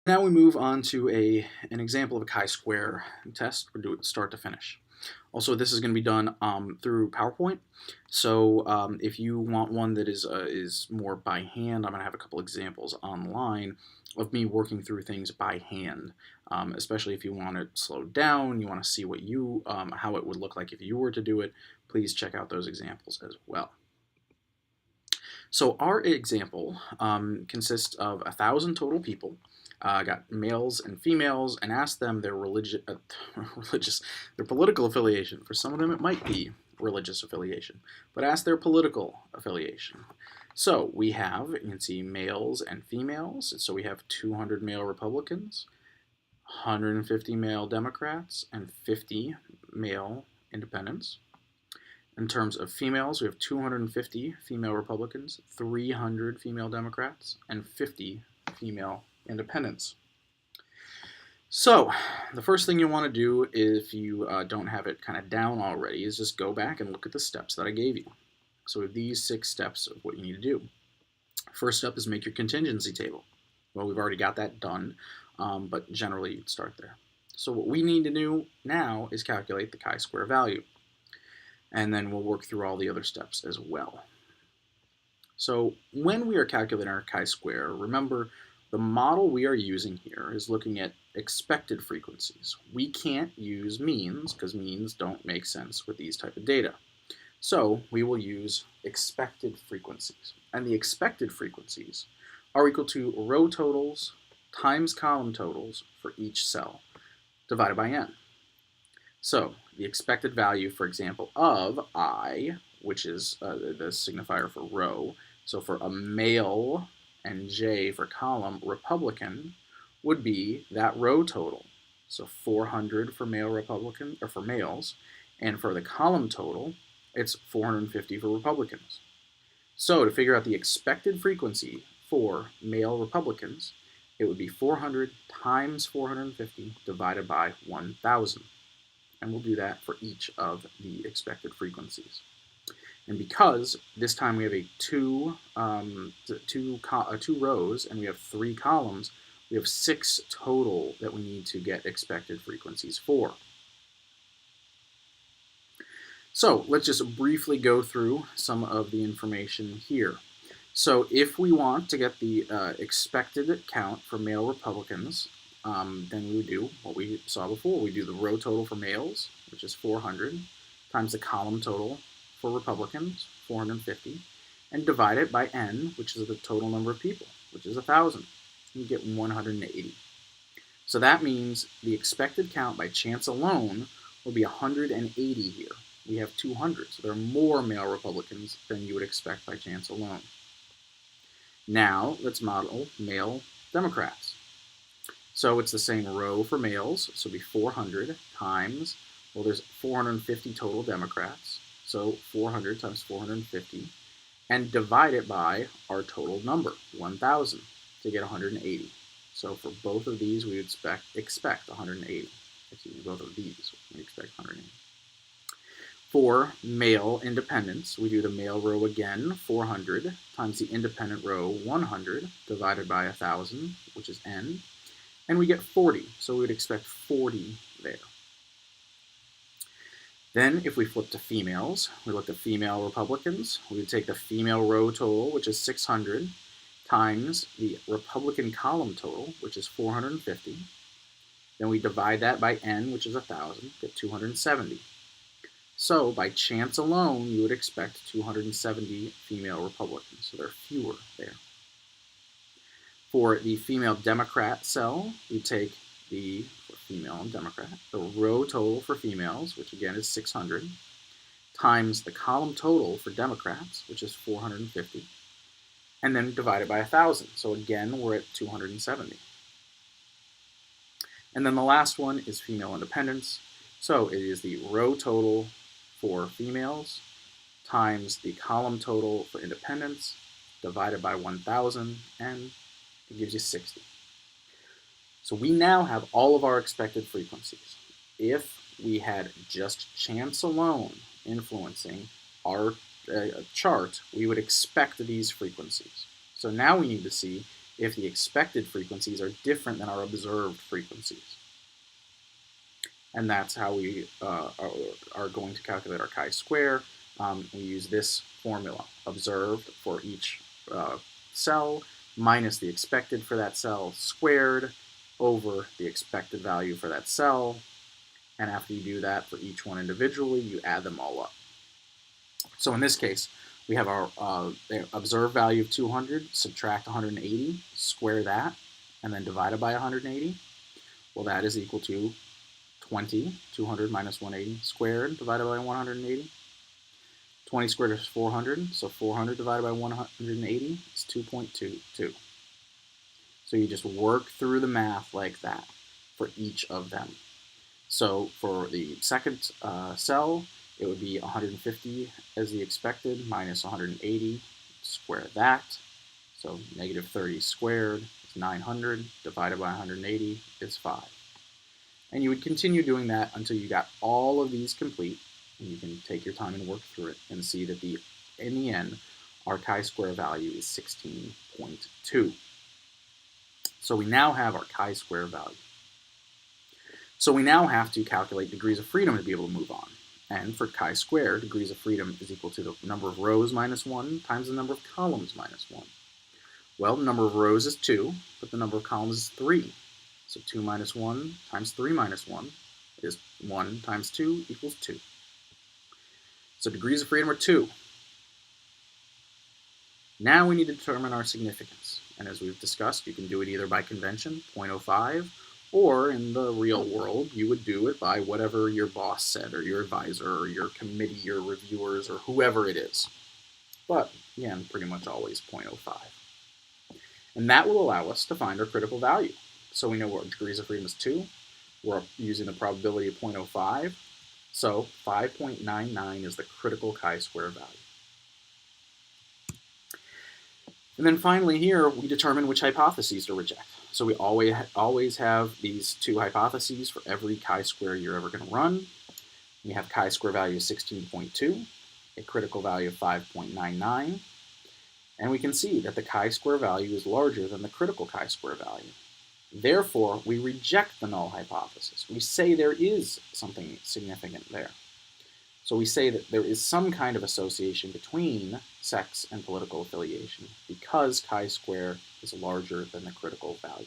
Now we move on to an example of a chi-square test. We'll do it start to finish. Also, this is going to be done through PowerPoint. So if you want one that is more by hand, I'm going to have a couple examples online of me working through things by hand. Especially if you want it slowed down, you want to see what how it would look like if you were to do it. Please check out those examples as well. So our example consists of 1,000 total people. Got males and females, and asked them their their political affiliation. For some of them, it might be religious affiliation, but ask their political affiliation. So we have, you can see males and females. So we have 200 male Republicans, 150 male Democrats, and 50 male independents. In terms of females, we have 250 female Republicans, 300 female Democrats, and 50 female independents. So the first thing you want to do if you don't have it kind of down already is just go back and look at the steps that I gave you. So we have these 6 steps of what you need to do. First step is make your contingency table. Well, we've already got that done, but generally you'd start there. So what we need to do now is calculate the chi-square value. And then we'll work through all the other steps as well. So when we are calculating our chi-square, remember the model we are using here is looking at expected frequencies. We can't use means because means don't make sense with these type of data. So we will use expected frequencies. And the expected frequencies are equal to row totals times column totals for each cell divided by n. So the expected value, for example, of I, which is the signifier for row, so for a male and J for column Republican, would be that row total. So 400 for male Republican, or for males, and for the column total, it's 450 for Republicans. So to figure out the expected frequency for male Republicans, it would be 400 times 450 divided by 1,000. And we'll do that for each of the expected frequencies. And because this time we have two rows and we have 3 columns, we have 6 total that we need to get expected frequencies for. So let's just briefly go through some of the information here. So if we want to get the expected count for male Republicans, then we would do what we saw before. We do the row total for males, which is 400, times the column total for Republicans, 450, and divide it by n, which is the total number of people, which is 1,000. You get 180. So that means the expected count by chance alone will be 180 here. We have 200, so there are more male Republicans than you would expect by chance alone. Now let's model male Democrats. So it's the same row for males, so it'll be 400 times, well, there's 450 total Democrats, so 400 times 450, and divide it by our total number, 1,000, to get 180. So for both of these, we would expect 180. Excuse me, both of these, we expect 180. For male independents, we do the male row again, 400, times the independent row, 100, divided by 1,000, which is n. And we get 40, so we would expect 40 there. Then if we flip to females, we look at female Republicans, we would take the female row total, which is 600, times the Republican column total, which is 450. Then we divide that by n, which is 1,000, get 270. So by chance alone, you would expect 270 female Republicans, so there are fewer there. For the female Democrat cell, we take the female and Democrat, the row total for females, which again is 600, times the column total for Democrats, which is 450, and then divide it by 1,000. So again, we're at 270. And then the last one is female independents. So it is the row total for females times the column total for independents divided by 1,000, and it gives you 60. So we now have all of our expected frequencies. If we had just chance alone influencing our chart, we would expect these frequencies. So now we need to see if the expected frequencies are different than our observed frequencies. And that's how we are going to calculate our chi-square. We use this formula, observed for each cell minus the expected for that cell squared over the expected value for that cell. And after you do that for each one individually, you add them all up. So in this case, we have our observed value of 200, subtract 180, square that, and then divide it by 180. Well, that is equal to 20, 200 minus 180 squared divided by 180. 20 squared is 400, so 400 divided by 180 is 2.22. So you just work through the math like that for each of them. So for the second cell, it would be 150 as the expected minus 180, square that. So negative 30 squared is 900, divided by 180 is 5. And you would continue doing that until you got all of these complete, and you can take your time and work through it and see that in the end, our chi-square value is 16.2. So we now have our chi-square value. So we now have to calculate degrees of freedom to be able to move on. And for chi-square, degrees of freedom is equal to the number of rows minus 1 times the number of columns minus 1. Well, the number of rows is 2, but the number of columns is 3. So 2 minus 1 times 3 minus 1 is 1 times 2 equals 2. So degrees of freedom are 2. Now we need to determine our significance. And as we've discussed, you can do it either by convention, 0.05, or in the real world, you would do it by whatever your boss said, or your advisor, or your committee, your reviewers, or whoever it is. But again, pretty much always 0.05. And that will allow us to find our critical value. So we know what degrees of freedom is 2. We're using the probability of 0.05. So 5.99 is the critical chi-square value. And then finally here, we determine which hypotheses to reject. So we always have these two hypotheses for every chi-square you're ever going to run. We have chi-square value of 16.2, a critical value of 5.99, and we can see that the chi-square value is larger than the critical chi-square value. Therefore, we reject the null hypothesis. We say there is something significant there. So we say that there is some kind of association between sex and political affiliation because chi-square is larger than the critical value.